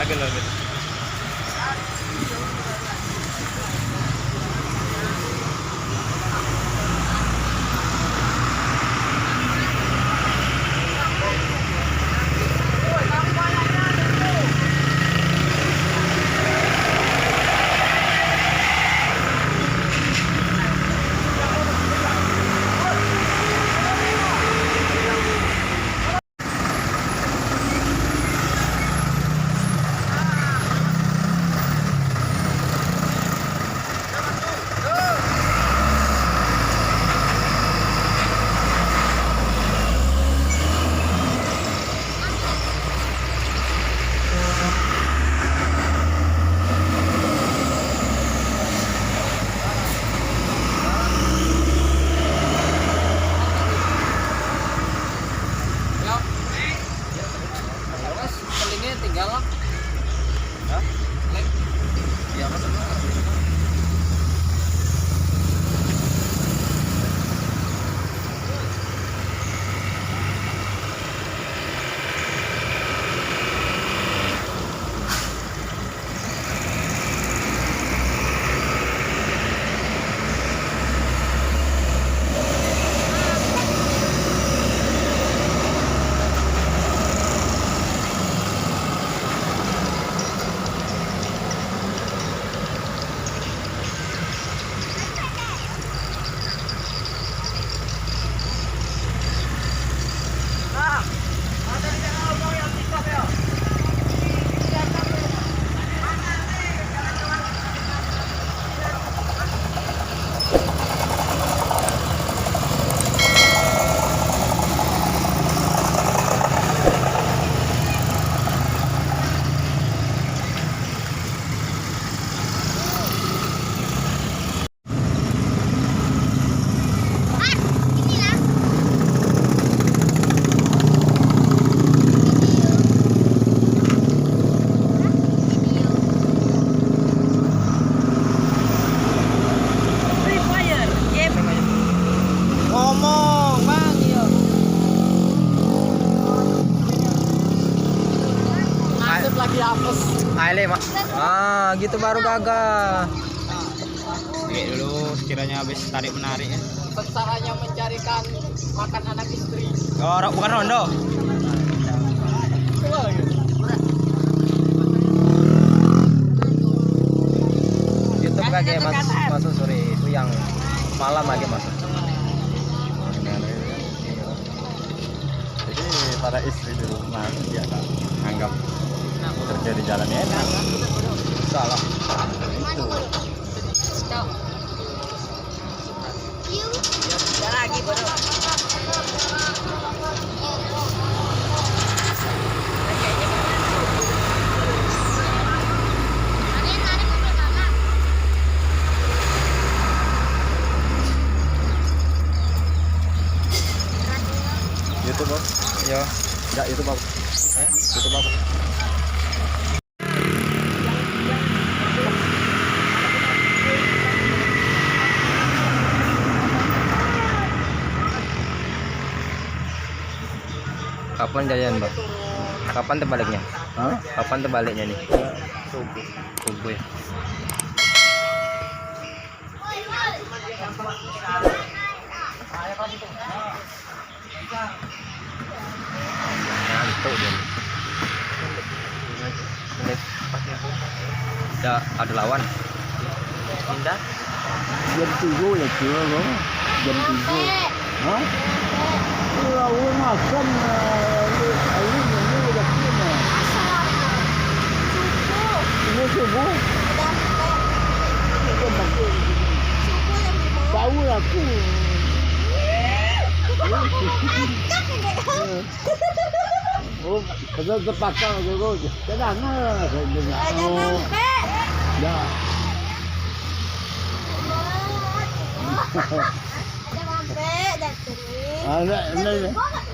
agak-agak. dihapus. Aile mak. Ah, gitu baru gagah. Lihat dulu sekiranya habis tarik menarik ya. Caranya mencarikan makan anak istri. Oh, bukan rondo. YouTube lagi masuk sore itu yang malam lagi masuk. Jadi para istri di rumah dia tak anggap kerja di jalan enak. Salah. Itu. Lagi bodoh. YouTube bos. Yo. Enggak YouTube bos. YouTube bos. Kapan jajan, Bang? Kapan terbaliknya? Hah? Kapan terbaliknya nih? Subuh. Subuh ya. Ngantuk dia. Ada lawan. Pindah. Jam 7 ya kira bang. Jam 7. Hah? Kalau makan ini udah kena. Ini subuh. Tahu aku. Oh, kalau terpaksa dulu. Jangan ya.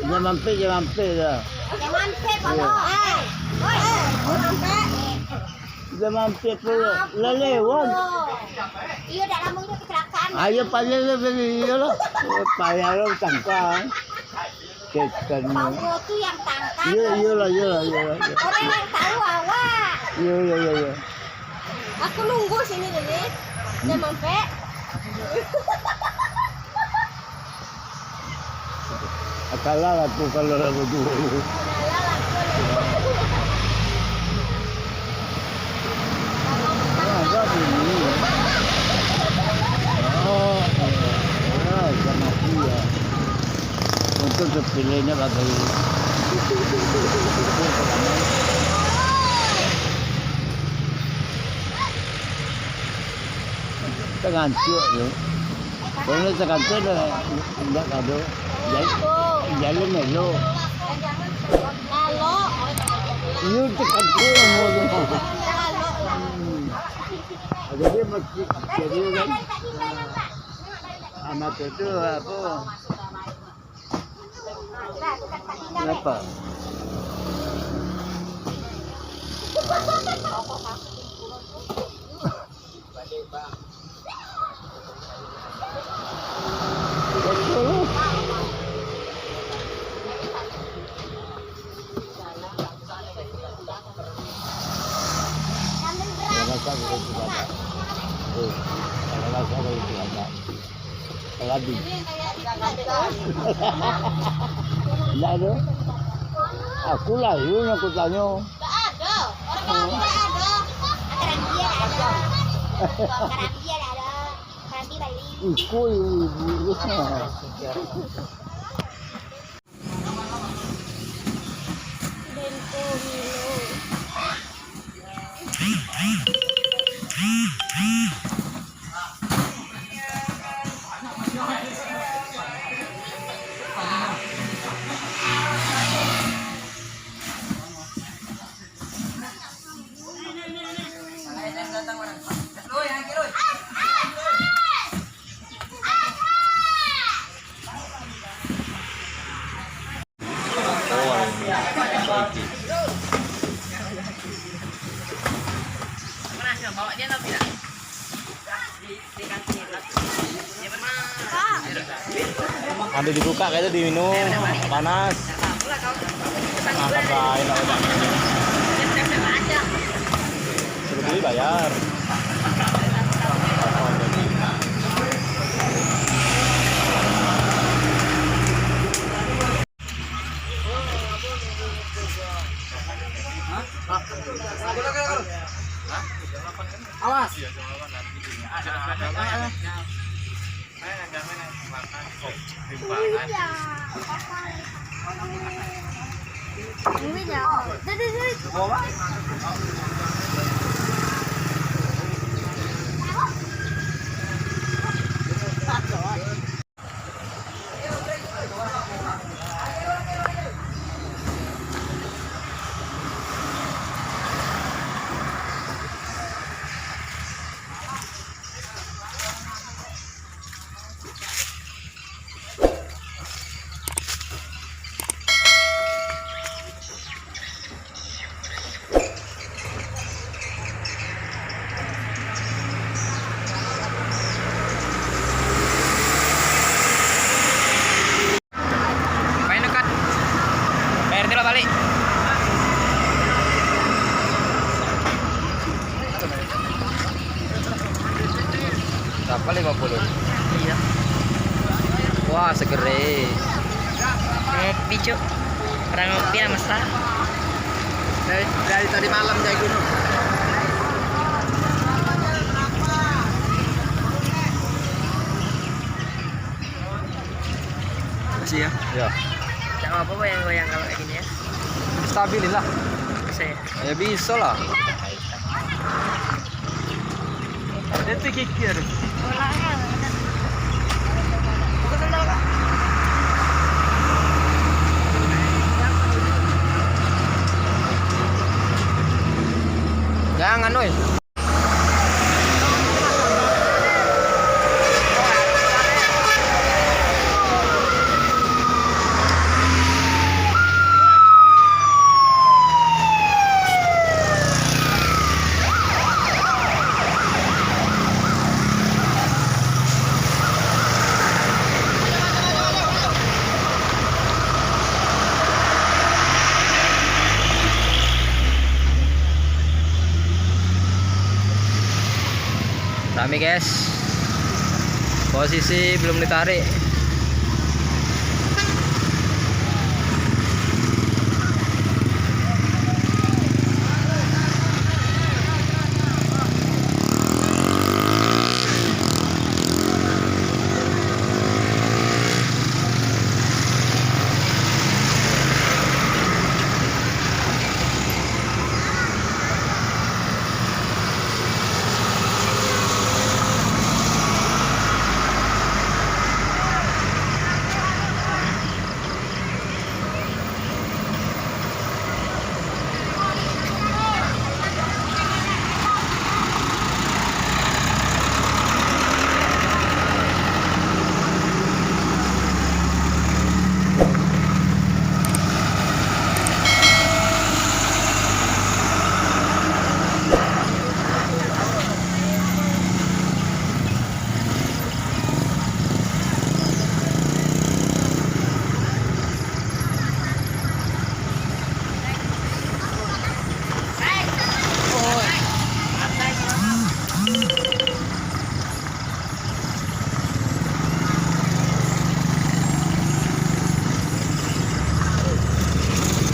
Jangan mampir dah. Jangan mampir dulu. Lelewat. Iya, dah lama itu kecelakaan. Ayo payah lebih lah. Payah lo tangkang. Kekan. Bau tuh yang tangkap. Iya. Orang yang tahu awak. Iya. Aku nunggu sini dulu. Jangan sampai. Akalah aku kalau aku dulu. Ada ini. Oh, sama dia. Untuk terpilihnya bagai tergantung tu. Kalau tergantung enggak kado. Jalan melo. Lalu. Ini tergantung mau. Jadi mesti jadi kan amat itu apa? Kenapa? Lagi. Tidak ada. Aku lah ini aku tanya. Tak ada. Orang ada. Karantia ada. Karanti Bali. Iku ibu. Bawa dia tapi tidak di kantin. Ada dibuka kayaknya diminum panas. Angkat lain udah. Beli bayar. Awas. Ini ya. Jadi. Main dekat. Bayar dulu balik. Berapa 50? Iya. Wah, segere. Ngopi cuk. Orang ngopi ya mas lah. Dari tadi malam dari gunung. Masih ya? Ya, Jangan apa goyang-goyang kalau kayak gini ya. stabilin lah. Bisa ya. Ya bisa lah. Itu kikir. Jangan, woi. Rame guys, posisi belum ditarik.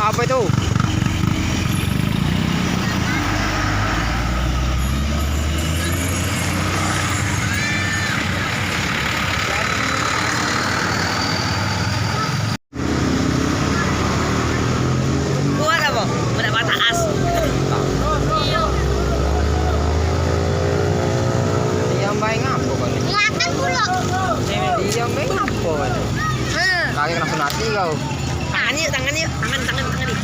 Apa itu? Buat apa? Buat mata as. Yang baik ngapo kali? Ngatan pula. Yang baik ngapo kali? Kaki kena sunati kau. Tangan yuk, tangan yuk, tangan yuk. Tangan yuk.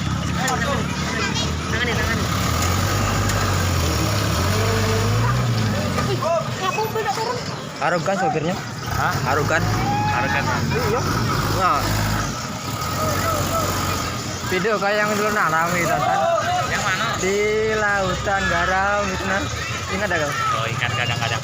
Ngapung belok turun. Arogan sopirnya? Hah? Arogan? Harga Iya. Nah. Video kayak yang dulu rame tonton. yang mana? Di lautan garam itu nah. Ingat ada kau? Oh, ikan kadang-kadang.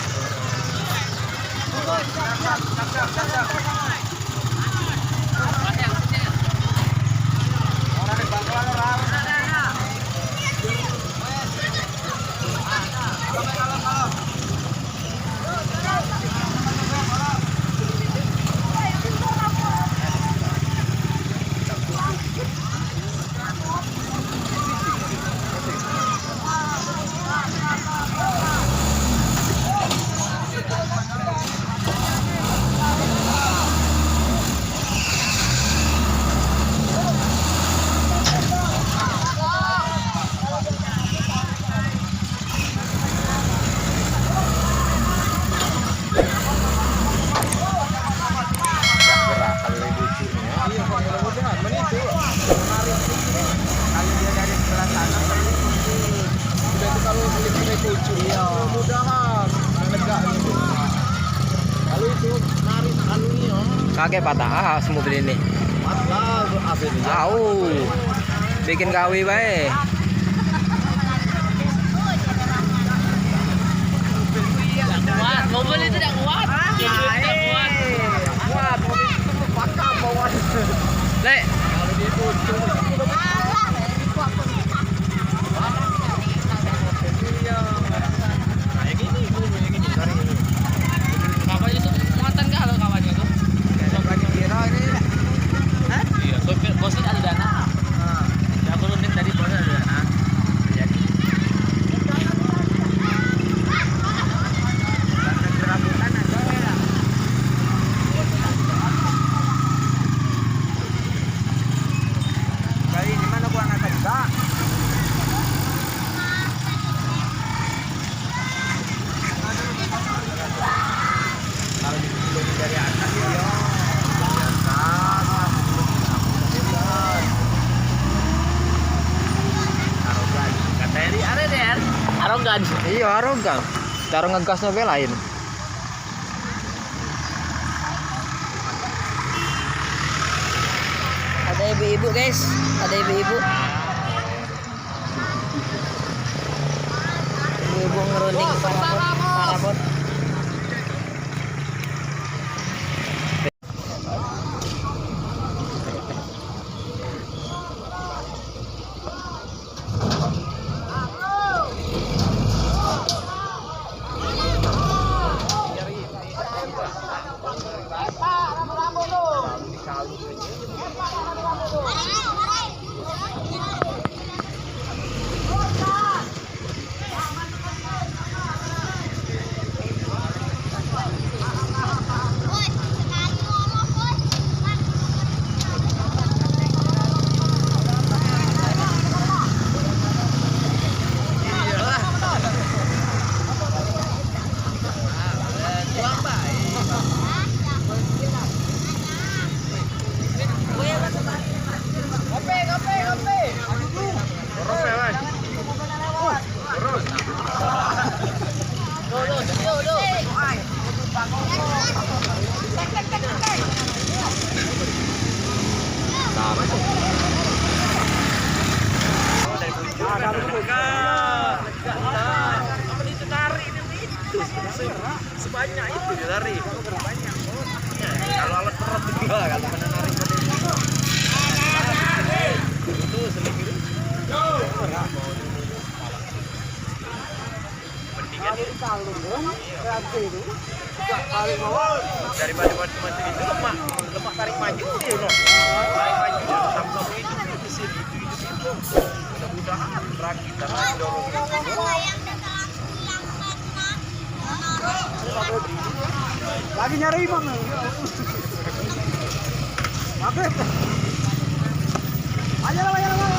kayak patah mobil ini. Matlah AC dia. Tahu. Bikin gawe bae. Kuat, mobil itu tidak kuat. Tidak kuat. Kuat, mobil itu patah bawah. Lek, Kalau dia itu Kawannya itu muatan nggak kalau kawannya itu? Iya, sopir bosnya ada dana. Ya aku lunin tadi bosnya ada dana. Jadi. kali di mana gua anak juga. Kalau di dari atas ya. Kateri ada deh. Arogan. iya arogan. Cara ngegasnya be lain. Ada ibu-ibu guys, ada ibu-ibu. Ibu-ibu ngerunding parabot. Sebanyak itu dia lari. Kalau alat berat juga kalau kena narik itu selingkuh. Daripada mati itu lemak tarik maju dia no. Tarik maju sama-sama itu di sini itu. Mudah-mudahan rakitan dorong. Lagi nyari bang. Ayo lah.